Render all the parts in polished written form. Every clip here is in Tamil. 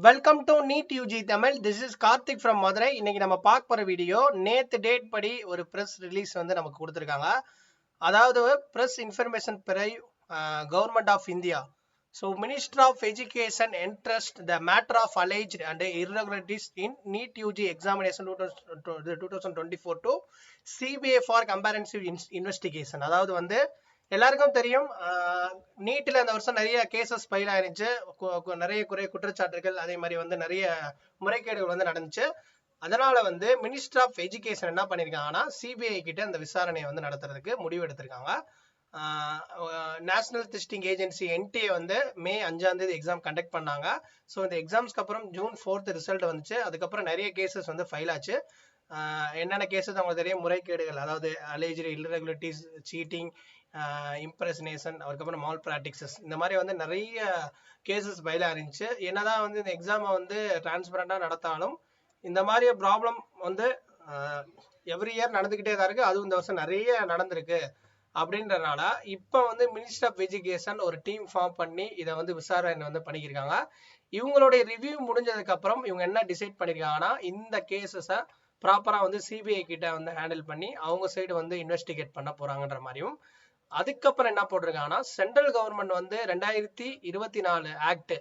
Welcome to NEET UG Tamil. This is Karthik from Madurai. இன்னைக்கு நம்ம பார்க்க போற வீடியோ நேத்து டேட் படி ஒரு பிரஸ் ரிலீஸ் வந்து நமக்கு கொடுத்துருக்காங்க. அதாவது press information bureau government of India. So minister of education entrust the matter of alleged and irregularities in NEET UG examination 2024 to CBI for comprehensive investigation. அதாவது வந்து எல்லாருக்கும் தெரியும், நீட்டில் இந்த வருஷம் நிறைய கேசஸ் ஃபைல் ஆயிருந்துச்சு, நிறைய குற்றச்சாட்டுகள், அதே மாதிரி வந்து நிறைய முறைகேடுகள் வந்து நடந்துச்சு. அதனால வந்து மினிஸ்டர் ஆஃப் எஜுகேஷன் என்ன பண்ணியிருக்காங்கன்னா சிபிஐ கிட்ட அந்த விசாரணையை வந்து நடத்துறதுக்கு முடிவு எடுத்திருக்காங்க. நேஷனல் டெஸ்டிங் ஏஜென்சி என்டிஏ வந்து மே 5ஆம் தேதி எக்ஸாம் கண்டக்ட் பண்ணாங்க. ஸோ இந்த எக்ஸாம்ஸ்க்கு அப்புறம் ஜூன் 4 ரிசல்ட் வந்துச்சு. அதுக்கப்புறம் நிறைய கேசஸ் வந்து ஃபைல் ஆச்சு. என்னென்ன கேசஸ் அவங்களுக்கு தெரியும், முறைகேடுகள், அதாவது அலேஜ்டு இர்ரெகுலரிட்டிஸ், சீட்டிங், இம்ப்ரெஷனேஷன், அதுக்கப்புறம் மால் ப்ராக்டிக்ஸஸ், இந்த மாதிரி வந்து நிறைய கேசஸ் ஃபைலாக இருந்துச்சு. என்னதான் வந்து இந்த எக்ஸாமை வந்து டிரான்ஸ்பரண்டாக நடத்தாலும் இந்த மாதிரி ப்ராப்ளம் வந்து எவ்ரி இயர் நடந்துக்கிட்டே தான் இருக்குது. அதுவும் இந்த வருஷம் நிறைய நடந்திருக்கு. அப்படின்றனால இப்போ வந்து மினிஸ்டர் ஆஃப் எஜுகேஷன் ஒரு டீம் ஃபார்ம் பண்ணி இதை வந்து விசாரணை வந்து பண்ணியிருக்காங்க. இவங்களுடைய ரிவ்யூ முடிஞ்சதுக்கு அப்புறம் இவங்க என்ன டிசைட் பண்ணியிருக்காங்கன்னா, இந்த கேசஸை ப்ராப்பராக வந்து சிபிஐ கிட்ட வந்து ஹேண்டில் பண்ணி அவங்க சைடு வந்து இன்வெஸ்டிகேட் பண்ண போறாங்கன்ற மாதிரியும், அதுக்கப்புறம் என்ன போட்டிருக்காங்கன்னா, சென்ட்ரல் கவர்மெண்ட் வந்து 2024 act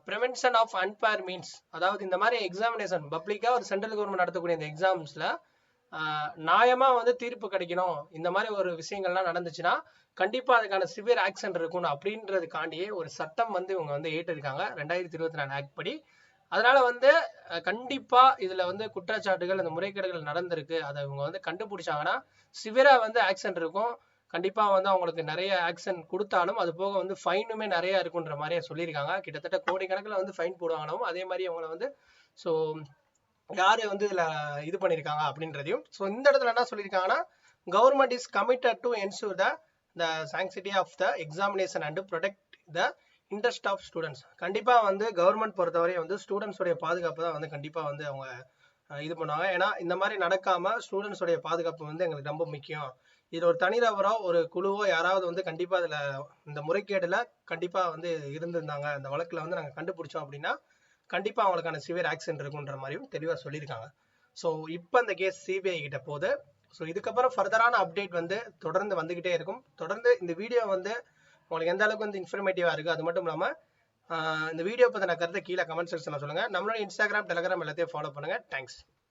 prevention of unfair means, அதாவது இந்த மாதிரி எக்ஸாமினேஷன் பப்ளிக்காக ஒரு சென்ட்ரல் கவர்மெண்ட் நடத்தக்கூடிய இந்த எக்ஸாம்ஸ்ல நியாயமா வந்து தீர்ப்பு கிடைக்கணும். இந்த மாதிரி ஒரு விஷயங்கள்லாம் நடந்துச்சுன்னா கண்டிப்பா அதுக்கான சிவியர் ஆக்ஷன் இருக்கணும் அப்படின்றதுக்காண்டியே ஒரு சட்டம் வந்து இவங்க வந்து ஏற்றிருக்காங்க 2024 ஆக்ட் படி. அதனால வந்து கண்டிப்பா இதுல வந்து குற்றச்சாட்டுகள், இந்த முறைகேடுகள் நடந்திருக்கு, அதை இவங்க வந்து கண்டுபிடிச்சாங்கன்னா சிவியரா வந்து ஆக்ஷன் இருக்கும். கண்டிப்பா வந்து அவங்களுக்கு நிறைய ஆக்ஷன் கொடுத்தாலும் அது போக வந்து ஃபைனுமே நிறைய இருக்குன்ற மாதிரியே சொல்லியிருக்காங்க. கிட்டத்தட்ட கோடிக்கணக்கில் வந்து ஃபைன் போடுவாங்களாவும், அதே மாதிரி அவங்கள வந்து ஸோ யாரு வந்து இதுல இது பண்ணிருக்காங்க அப்படின்றதையும். ஸோ இந்த இடத்துல என்ன சொல்லியிருக்காங்கன்னா, government is committed to ensure the sanctity of the examination and protect the interest of students. கண்டிப்பா வந்து கவர்மெண்ட் பொறுத்தவரை வந்து ஸ்டூடெண்ட்ஸோடைய பாதுகாப்பு தான் வந்து கண்டிப்பா வந்து அவங்க இது பண்ணுவாங்க. ஏன்னா இந்த மாதிரி நடக்காம ஸ்டூடெண்ட்ஸோடைய பாதுகாப்பு வந்து எங்களுக்கு ரொம்ப முக்கியம். இது ஒரு தனிநபரோ ஒரு குழுவோ யாராவது வந்து கண்டிப்பா இதுல இந்த முறைகேடுல கண்டிப்பா வந்து இருந்திருந்தாங்க, இந்த வழக்குல வந்து நாங்க கண்டுபிடிச்சோம் அப்படின்னா கண்டிப்பா அவங்களுக்கான சிவியர் ஆக்ஷன் இருக்குன்ற மாதிரியும் தெளிவா சொல்லியிருக்காங்க. ஸோ இப்போ அந்த கேஸ் சிபிஐ கிட்ட போகுது. ஸோ இதுக்கப்புறம் ஃபர்தரான அப்டேட் வந்து தொடர்ந்து வந்துகிட்டே இருக்கும். தொடர்ந்து இந்த வீடியோ வந்து உங்களுக்கு எந்த அளவுக்கு வந்து இன்ஃபர்மேட்டிவா இருக்கு, அது மட்டும் இல்லாம இந்த வீடியோ பத்தின கருத்தை கீழே கமெண்ட் செக்ஷன்ல சொல்லுங்க. நம்மளோட இன்ஸ்டாகிராம், டெலிகிராம் எல்லாத்தையும் ஃபாலோ பண்ணுங்க. தேங்க்ஸ்.